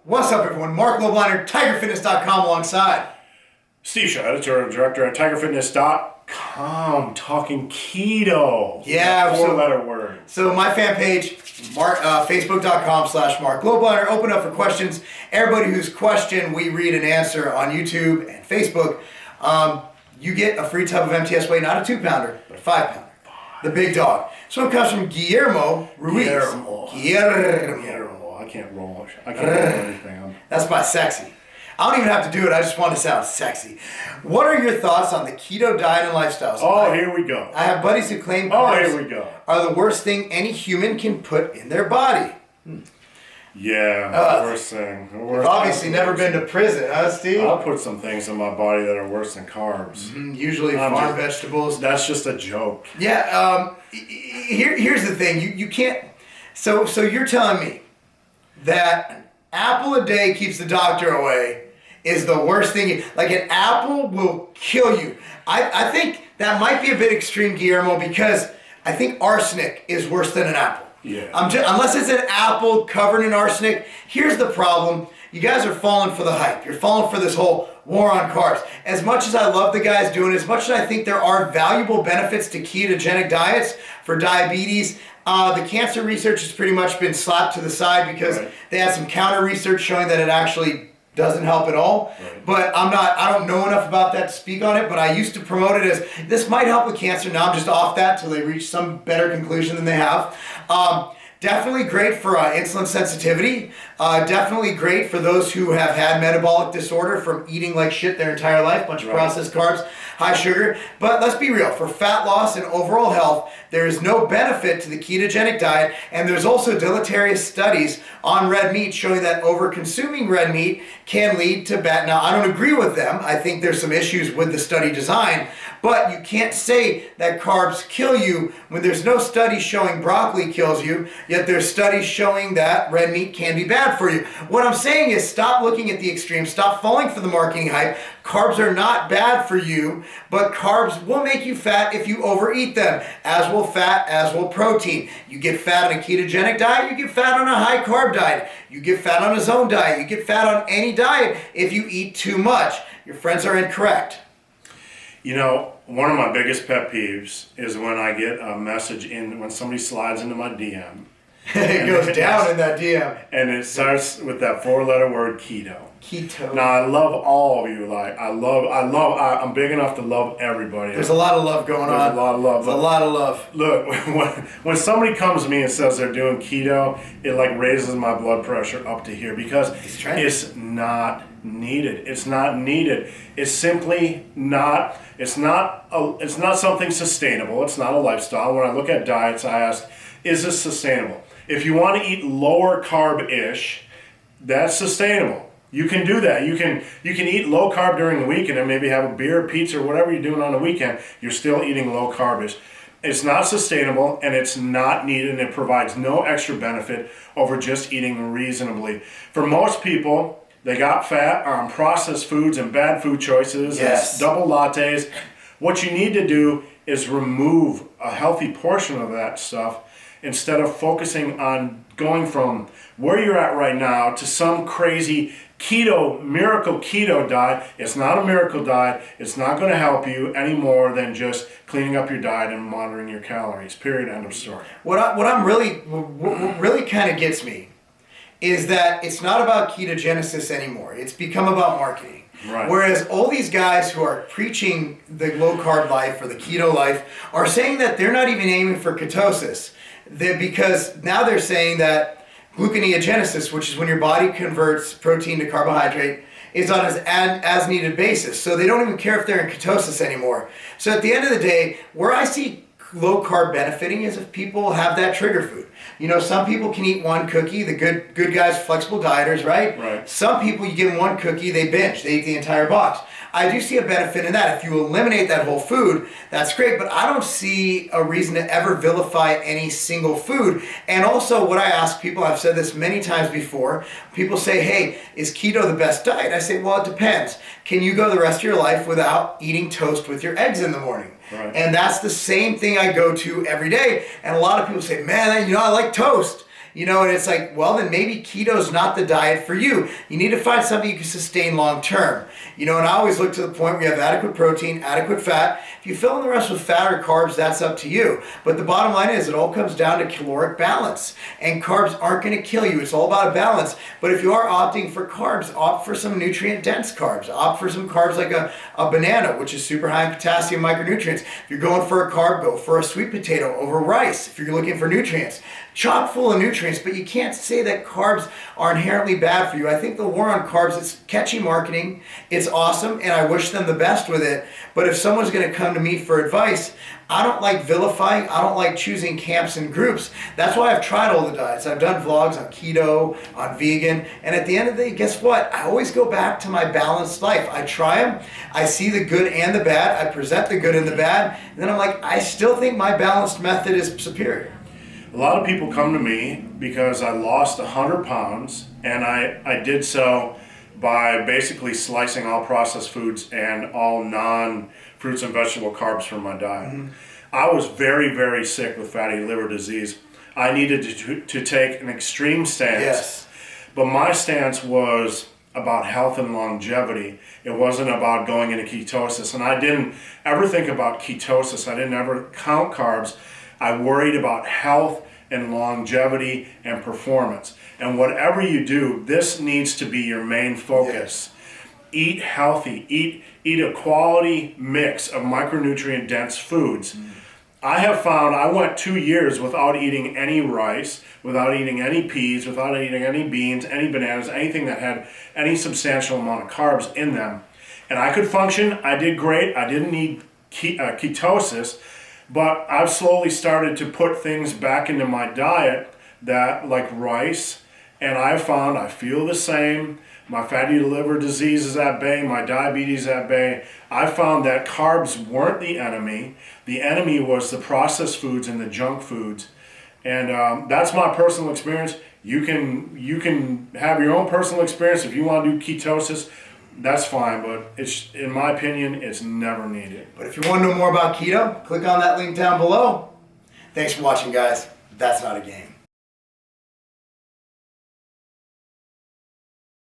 What's up, everyone? Marc Lobliner, TigerFitness.com alongside Steve Shaw, editor and director at TigerFitness.com, talking keto. Yeah, Four-letter word. So my fan page, Facebook.com/Marc Lobliner, open up for questions. Everybody whose question we read and answer on YouTube and Facebook, you get a free tub of MTS Whey, not a 2-pounder, but a 5-pounder. The big dog. So it comes from Guillermo Ruiz. Guillermo. I can't roll anything. That's my sexy. I don't even have to do it. I just want to sound sexy. What are your thoughts on the keto diet and lifestyle? Here we go. I have buddies who claim carbs here we go. are the worst thing any human can put in their body. Yeah, worst thing. You've obviously never been to prison, huh, Steve? I'll put some things in my body that are worse than carbs. Usually farm vegetables. That's just a joke. Yeah. Here's the thing. You can't. So you're telling me that an apple a day keeps the doctor away is the worst thing. Like, an apple will kill you. I think that might be a bit extreme, Guillermo, because I think arsenic is worse than an apple. Yeah. Unless it's an apple covered in arsenic. Here's the problem. You guys are falling for the hype. You're falling for this whole war on carbs. As much as I love the guys doing it, as much as I think there are valuable benefits to ketogenic diets for diabetes, the cancer research has pretty much been slapped to the side because they had some counter research showing that it actually doesn't help at all. Right. But I don't know enough about that to speak on it, but I used to promote it as this might help with cancer. Now I'm just off that till they reach some better conclusion than they have. Definitely great for insulin sensitivity. Definitely great for those who have had metabolic disorder from eating like shit their entire life, bunch of processed carbs, high sugar. But let's be real, for fat loss and overall health, there is no benefit to the ketogenic diet, and there's also deleterious studies on red meat showing that over-consuming red meat can lead to bad. Now, I don't agree with them. I think there's some issues with the study design, but you can't say that carbs kill you when there's no study showing broccoli kills you, yet there's studies showing that red meat can be bad for you. What I'm saying is stop looking at the extremes, stop falling for the marketing hype. Carbs are not bad for you, but carbs will make you fat if you overeat them, as will fat, as will protein. You get fat on a ketogenic diet, you get fat on a high carb diet, you get fat on a zone diet, you get fat on any diet if you eat too much. Your friends are incorrect. You know, one of my biggest pet peeves is when I get a message when somebody slides into my DM. It goes down in that DM. And it starts with that 4-letter word, keto. Keto. Now, I love all of you. I'm big enough to love everybody. There's a lot of love going on. There's a lot of love. There's a lot of love. Look, when somebody comes to me and says they're doing keto, it like raises my blood pressure up to here because it's not needed. It's not needed. It's simply not. It's not something sustainable. It's not a lifestyle. When I look at diets, I ask, is this sustainable? If you want to eat lower carb-ish, that's sustainable. You can do that. You can eat low carb during the week and then maybe have a beer, pizza, or whatever you're doing on the weekend. You're still eating low carb-ish. It's not sustainable and it's not needed, and it provides no extra benefit over just eating reasonably. For most people, they got fat, are on processed foods and bad food choices, and double lattes. What you need to do is remove a healthy portion of that stuff instead of focusing on going from where you're at right now to some crazy miracle keto diet. It's not a miracle diet. It's not going to help you any more than just cleaning up your diet and monitoring your calories. Period. End of story. What really kind of gets me is that it's not about ketogenesis anymore. It's become about marketing. Right. Whereas all these guys who are preaching the low carb life or the keto life are saying that they're not even aiming for ketosis. Because now they're saying that gluconeogenesis, which is when your body converts protein to carbohydrate, is on an as needed basis. So they don't even care if they're in ketosis anymore. So at the end of the day, where I see low carb benefiting is if people have that trigger food. You know, some people can eat one cookie, the good guys, flexible dieters, right? Right. Some people, you give them one cookie, they binge, they eat the entire box. I do see a benefit in that. If you eliminate that whole food, that's great, but I don't see a reason to ever vilify any single food. And also what I ask people, I've said this many times before, people say, hey, is keto the best diet? I say, well, it depends. Can you go the rest of your life without eating toast with your eggs in the morning? Right. And that's the same thing I go to every day. And a lot of people say, man, I like toast. And it's like, well, then maybe keto's not the diet for you. You need to find something you can sustain long term. And I always look to the point where you have adequate protein, adequate fat. If you fill in the rest with fat or carbs, that's up to you. But the bottom line is it all comes down to caloric balance. And carbs aren't going to kill you. It's all about a balance. But if you are opting for carbs, opt for some nutrient-dense carbs. Opt for some carbs like a banana, which is super high in potassium micronutrients. If you're going for a carb, go for a sweet potato over rice. If you're looking for nutrients, chock full of nutrients, but you can't say that carbs are inherently bad for you. I think the war on carbs, it's catchy marketing. It's awesome, and I wish them the best with it. But if someone's going to come to me for advice, I don't like vilifying. I don't like choosing camps and groups. That's why I've tried all the diets. I've done vlogs on keto, on vegan, and at the end of the day, guess what? I always go back to my balanced life. I try them. I see the good and the bad. I present the good and the bad, and then I'm like, I still think my balanced method is superior. A lot of people come to me because I lost 100 pounds, and I did so by basically slicing all processed foods and all non-fruits and vegetable carbs from my diet. Mm-hmm. I was very, very sick with fatty liver disease. I needed to take an extreme stance. Yes. But my stance was about health and longevity. It wasn't about going into ketosis. And I didn't ever think about ketosis. I didn't ever count carbs. I worried about health and longevity and performance. And whatever you do, this needs to be your main focus. Yes. Eat healthy. Eat a quality mix of micronutrient dense foods. I have found I went 2 years without eating any rice, without eating any peas, without eating any beans, any bananas, anything that had any substantial amount of carbs in them. And I could function. I did great. I didn't need ketosis. But I've slowly started to put things back into my diet that, like rice, and I found I feel the same. My fatty liver disease is at bay, my diabetes at bay. I found that carbs weren't the enemy. The enemy was the processed foods and the junk foods. And that's my personal experience. You can have your own personal experience. If you want to do ketosis, that's fine, but it's, in my opinion, it's never needed. But if you want to know more about keto, click on that link down below. Thanks for watching, guys. That's not a game.